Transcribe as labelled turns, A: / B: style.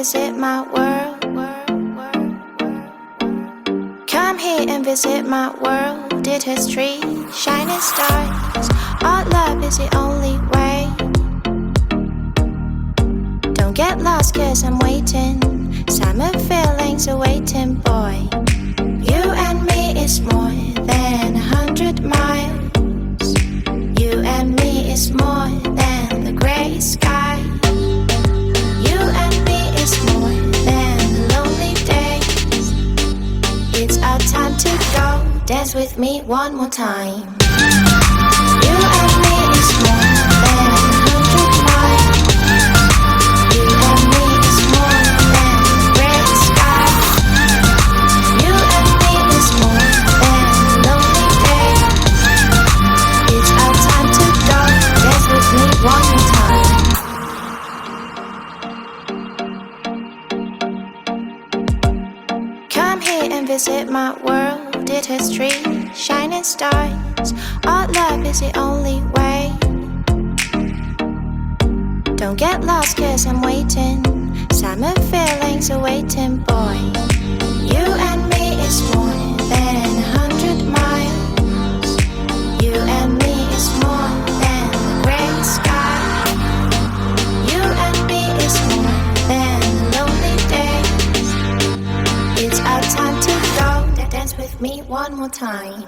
A: visit my world. Come here and visit my world. Did history, shining stars. Our love is the only way. Don't get lost cause I'm waiting. Summer feelings are waiting, boy. You and me is more than 100 miles. You and me is more than the grey sky. You and me is more than the lonely days. It's our time to go. Dance with me one more time. You and me is more than 100 miles. You and me is more than the grey sky. You and me is more than the lonely days. It's our time to go. Dance with me one more time. Come here and visit my world. Did history, shining stars. Our love is the only way. Don't get lost cause I'm waiting. Summer feelings are waiting, boy. You and me is more than 100 miles. You and me is more than the grey sky. You and me is more than the lonely days. It's our time to go. Dance with me one more time.